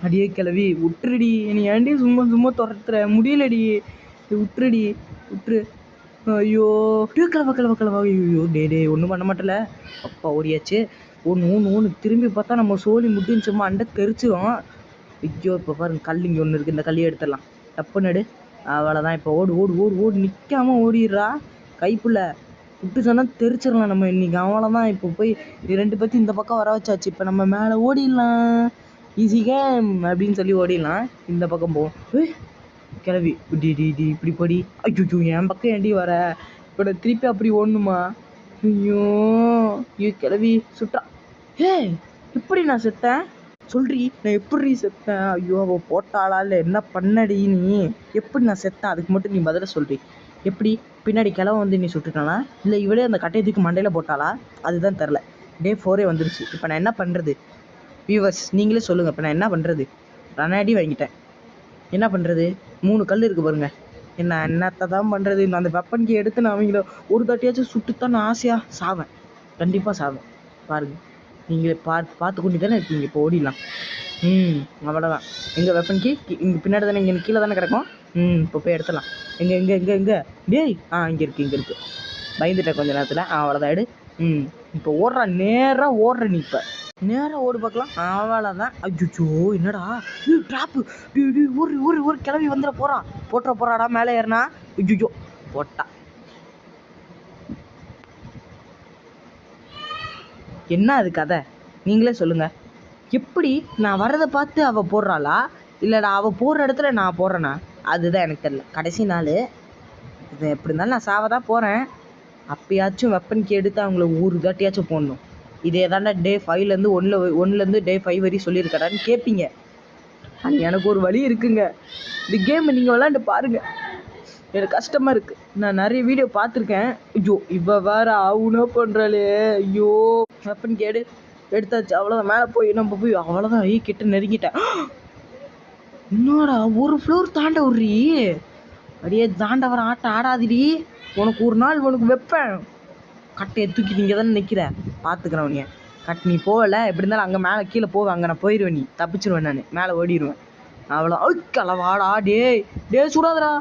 அடியே கிளவி விட்டுருடி, நீ ஏன்டி சும்மா சும்மா துரத்துற, முடியலடி, விட்டுருடி, விட்டுரு. ஐயோ கிளவா ஐயோ டே ஒன்றும் பண்ண மாட்டல. அப்பா ஓடியாச்சு. ஒன்று திரும்பி பார்த்தா நம்ம சோழி முட்டின்னு சும்மா அண்டை தெரிச்சிடும். ஐயோ இப்போ பாருங்க, கல் இங்கே ஒன்று இருக்குது, இந்த கல்லையை எடுத்துடலாம். தப்பு நடு. அவ்வளோதான். இப்போ ஓடு ஓடு ஓடு ஓடு, நிற்காம ஓடிடுறா கைப்புள்ள. விட்டு சொன்னால் தெரிச்சிடலாம் நம்ம இன்னைக்கு. அவ்வளோதான். இப்போ போய் 2 பேர்த்து இந்த பக்கம் வர வச்சாச்சு. இப்போ நம்ம மேலே ஓடிடலாம், ஈஸி கேம் அப்படின்னு சொல்லி ஓடிடலாம். இந்த பக்கம் போவோம். கிளவி டி இப்படி படி. ஐயோ என் பக்கம் ஏண்டி வர, இப்போ திருப்பி அப்படி ஓடணுமா? ஐயோ கிளவி சுட்டா. எப்படி நான் செத்தேன் சொல்றி, நான் எப்படி செத்தேன்? ஐயோ அவள் போட்டாளா இல்லை என்ன பண்ணடி நீ? எப்படி நான் செத்தேன் அதுக்கு மட்டும் நீ பதில சொல்றி. எப்படி பின்னாடி கிளவ வந்து நீ சுட்டுட்டானா, இல்லை இவளே அந்த கட்டையத்துக்கு மண்டையில் போட்டாளா? அதுதான் தெரில. டே 4 வந்துருச்சு. இப்போ நான் என்ன பண்ணுறது வியூவர்ஸ், நீங்களே சொல்லுங்கள். இப்போ நான் என்ன பண்ணுறது? ரனாடி வாங்கிட்டேன், என்ன பண்ணுறது? 3 கல் இருக்குது பாருங்க. என்னத்தை தான் பண்ணுறது? நான் அந்த வெப்பன்கி எடுத்து நான் அவங்கள ஒரு தாட்டியாச்சும் சுட்டுத்தான் நான் ஆசையாக சாவேன், கண்டிப்பாக சாவேன். பாருங்க, நீங்களே பார்த்து கொண்டு தானே இருக்கீங்க. இப்போ ஓடிடலாம். அவ்வளோதான். எங்கள் வெப்பன் கீ இங்கே பின்னாடி தானே, இங்கே கீழே தானே கிடக்கும். இப்போ போய் எடுத்துடலாம். எங்கே டேய், இங்கே இருக்குது. பயந்துட்டேன் கொஞ்ச நேரத்தில். அவ்வளோதான், எடு. இப்போ ஓடுறா, நேராக ஓடுற நீ. இப்போ நேராக ஓடு பார்க்கலாம். அவ்வளோதான். அச்சோ என்னடா ட்ராப்பு, ஒரு கிளவி வந்துட போறாடா மேலே ஏறினா. ஐயோ போட்டா. என்ன அது கதை, நீங்களே சொல்லுங்கள். எப்படி நான் வர்றதை பார்த்து அவள் போடுறாளா, இல்லைடா அவள் போடுற இடத்துல நான் போடுறேனா? அதுதான் எனக்கு தெரியல. கடைசி நாள் இது எப்படி இருந்தாலும் நான் சாவ தான் போகிறேன். அப்பயாச்சும் வெப்பனுக்கு எடுத்து அவங்கள ஒரு தாட்டியாச்சும் போடணும். இதே தாண்டா டே 5லேருந்து 1லேருந்து டே 5 வரையும் சொல்லியிருக்கடான்னு கேட்பீங்க. ஆனால் எனக்கு ஒரு வழி இருக்குங்க. இந்த கேமை நீங்கள் விளாண்டு பாருங்கள். எனக்கு கஷ்டமாக இருக்குது. நான் நிறைய வீடியோ பார்த்துருக்கேன். ஐயோ இவ வேற ஆகுனா பண்ணுறாளே. ஐயோ வெப்பனுக்கு எடுத்தாச்சு. அவ்வளோதான். மேலே போய் நம்ம போய் அவ்வளோதான். கிட்ட நெருங்கிட்டேன். என்னடா ஒரு ஃப்ளோர் தாண்ட விட்றி, அப்படியே தாண்ட வர ஆட்டம் ஆடாதிடி. உனக்கு ஒரு நாள் உனக்கு வைப்பேன். கட்டையை தூக்கி நீங்கள் தானே நிற்கிற, பார்த்துக்கிறேன் உனிய. நீ போகலை எப்படி இருந்தாலும் அங்கே மேலே கீழே போவேன். அங்கே நான் போயிடுவேன், நீ தப்பிச்சிருவேன், நான் மேலே ஓடிடுவேன். அவ்வளோ. கலவாடா டே சுடாதடா.